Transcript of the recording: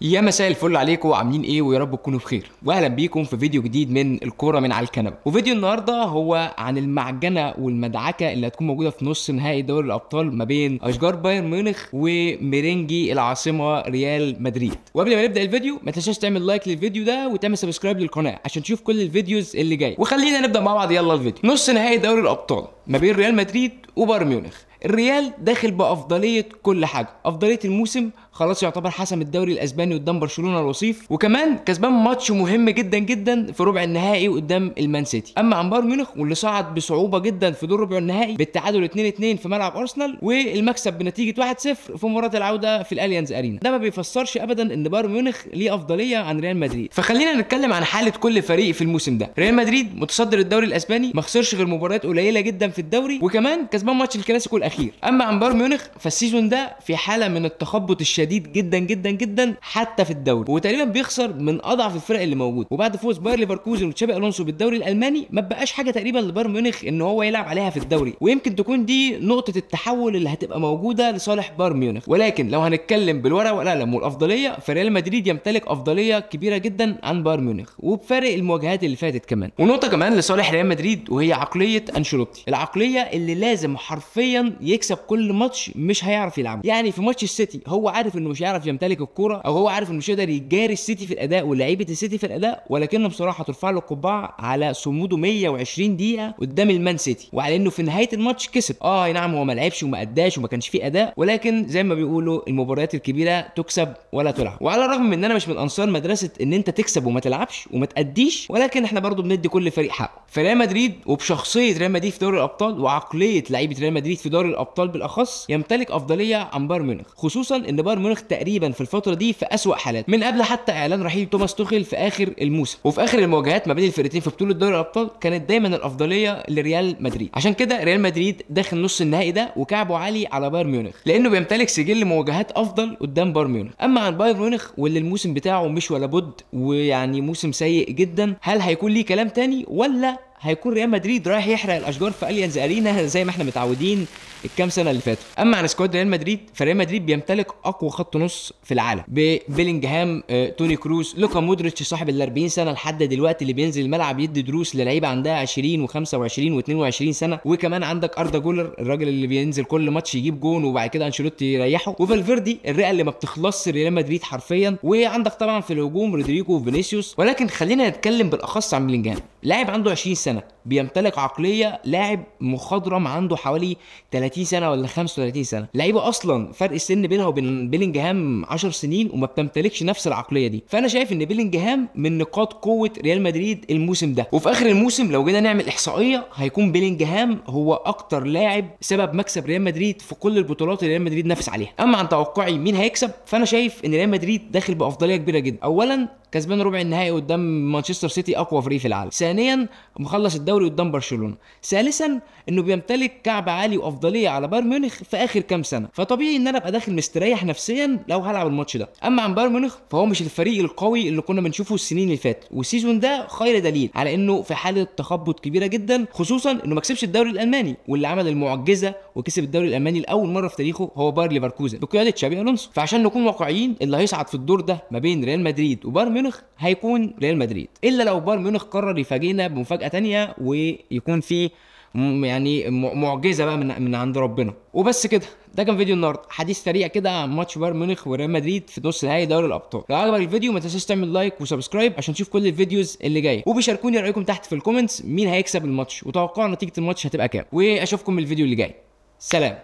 يا مساء الفل عليكم، عاملين ايه؟ ويا رب تكونوا بخير، واهلا بيكم في فيديو جديد من الكوره من على الكنبه. وفيديو النهارده هو عن المعجنه والمدعكه اللي هتكون موجوده في نص نهائي دوري الابطال ما بين اشجار بايرن ميونخ وميرينجي العاصمه ريال مدريد. وقبل ما نبدا الفيديو ما تنساش تعمل لايك للفيديو ده وتعمل سبسكرايب للقناه عشان تشوف كل الفيديوز اللي جايه. وخلينا نبدا مع بعض، يلا الفيديو. نص نهائي دوري الابطال ما بين ريال مدريد وبايرن ميونخ. الريال داخل بافضليه كل حاجه، افضليه الموسم، خلاص يعتبر حسم الدوري الاسباني قدام برشلونه الوصيف، وكمان كسبان ماتش مهم جدا جدا في ربع النهائي قدام المان سيتي. اما عن بايرن ميونخ واللي صعد بصعوبه جدا في دور ربع النهائي بالتعادل 2-2 في ملعب ارسنال والمكسب بنتيجه 1-0 في مباراه العوده في الاليانز ارينا، ده ما بيفسرش ابدا ان بايرن ميونخ ليه افضليه عن ريال مدريد. فخلينا نتكلم عن حاله كل فريق في الموسم ده. ريال مدريد متصدر الدوري الاسباني، ما خسرش غير مباريات قليله جدا في الدوري، وكمان كسبان ماتش الكلاسيكو الاخير. اما عن بايرن ميونخ فالسيزون ده في حاله من التخبط الشديد جدا جدا جدا حتى في الدوري، وتقريبا بيخسر من اضعف الفرق اللي موجود. وبعد فوز باير ليفركوزن وتشابي الونسو بالدوري الالماني ما بقاش حاجه تقريبا لبايرن ميونخ ان هو يلعب عليها في الدوري، ويمكن تكون دي نقطه التحول اللي هتبقى موجوده لصالح بايرن ميونخ. ولكن لو هنتكلم بالورقه والقلم والافضليه، فريال مدريد يمتلك افضليه كبيره جدا عن بايرن ميونخ وبفارق المواجهات اللي فاتت كمان. ونقطه كمان لصالح ريال مدريد وهي عقليه انشيلوتي، العقليه اللي لازم حرفيا يكسب كل ماتش مش هيعرف يلعبه. يعني في ماتش السيتي هو عارف انه مش هيعرف يمتلك الكوره، او هو عارف انه مش هيقدر يجاري السيتي في الاداء ولاعيبه السيتي في الاداء، ولكنه بصراحه ترفع له القبعه على صموده 120 دقيقه قدام المان سيتي، وعلى انه في نهايه الماتش كسب. اي نعم هو ما لعبش وما اداش وما كانش فيه اداء، ولكن زي ما بيقولوا المباريات الكبيره تكسب ولا تلعب. وعلى الرغم من ان انا مش من انصار مدرسه ان انت تكسب وما تلعبش وما تاديش، ولكن احنا برضو بندي كل فريق حقه. فريال مدريد وبشخصيه ريال مدريد في دوري الابطال وعقليه لعيبه ريال مدريد في دوري الابطال بالاخص يمتلك افضليه عن بايرن ميونخ، خصوصا ان بايرن ميونخ تقريبا في الفتره دي في اسوأ حالات من قبل حتى اعلان رحيل توماس توخيل في اخر الموسم. وفي اخر المواجهات ما بين الفرقتين في بطوله دوري الابطال كانت دايما الافضليه لريال مدريد. عشان كده ريال مدريد داخل نص النهائي ده وكعبه عالي على بايرن ميونخ، لانه بيمتلك سجل مواجهات افضل قدام بايرن ميونخ. اما عن بايرن ميونخ واللي الموسم بتاعه مش ولا بد ويعني موسم سيء جدا، هل هيكون ليه كلام تاني ولا هيكون ريال مدريد رايح يحرق الاشجار في اليانز ارينا زي ما احنا متعودين الكام سنه اللي فاتوا؟ اما عن سكواد ريال مدريد فريال مدريد بيمتلك اقوى خط نص في العالم ببيلينجهام، توني كروس، لوكا مودريتش صاحب ال 40 سنه لحد دلوقتي اللي بينزل الملعب يدي دروس للعيبه عندها 20 و25 و22 سنه، وكمان عندك اردا جولر الراجل اللي بينزل كل ماتش يجيب جون وبعد كده انشيلوتي يريحه، وفالفيردي الرئه اللي ما بتخلصش ريال مدريد حرفيا، وعندك طبعا في الهجوم رودريجو وفينيسيوس. ولكن خلينا نتكلم بالاخص عن بيلينجهام، لاعب عنده 20 سنه بيمتلك عقليه لاعب مخضرم عنده حوالي 30 سنه ولا 35 سنه. لعيبه اصلا فرق السن بينها وبين بيلينجهام 10 سنين وما بتمتلكش نفس العقليه دي. فانا شايف ان بيلينجهام من نقاط قوه ريال مدريد الموسم ده. وفي اخر الموسم لو جينا نعمل احصائيه هيكون بيلينجهام هو اكتر لاعب سبب مكسب ريال مدريد في كل البطولات اللي ريال مدريد نافس عليها. اما عن توقعي مين هيكسب، فانا شايف ان ريال مدريد داخل بافضليه كبيره جدا. اولا كسبان ربع النهائي قدام مانشستر سيتي اقوى فريق في العالم، ثانيا مخلص الدوري قدام برشلونه، ثالثا انه بيمتلك كعب عالي وافضليه على بايرن ميونخ في اخر كام سنه، فطبيعي ان انا ابقى داخل مستريح نفسيا لو هلعب الماتش ده. اما عن بايرن ميونخ فهو مش الفريق القوي اللي كنا بنشوفه السنين اللي فاتت، والسيزون ده خير دليل على انه في حاله تخبط كبيره جدا، خصوصا انه ما كسبش الدوري الالماني، واللي عمل المعجزه وكسب الدوري الالماني لاول مره في تاريخه هو باير ليفركوزن بقياده تشابي الونسو. فعشان نكون واقعيين اللي هيصعد في الدور ده ما بين ريال مدريد وبايرن ميونخ هيكون ريال مدريد، الا لو بايرن ميونخ قرر يفاجئنا بمفاجاه تانية ويكون في يعني معجزه بقى من عند ربنا. وبس كده، ده كان فيديو النهارده، حديث سريع كده عن ماتش بايرن ميونخ وريال مدريد في نص نهائي دوري الابطال. لو عجبك الفيديو ما تنساش تعمل لايك وسبسكرايب عشان تشوف كل الفيديوز اللي جايه، وبشاركوني رايكم تحت في الكومنتس مين هيكسب الماتش وتوقعوا نتيجه الماتش هتبقى كام، واشوفكم الفيديو اللي جاي. سلام.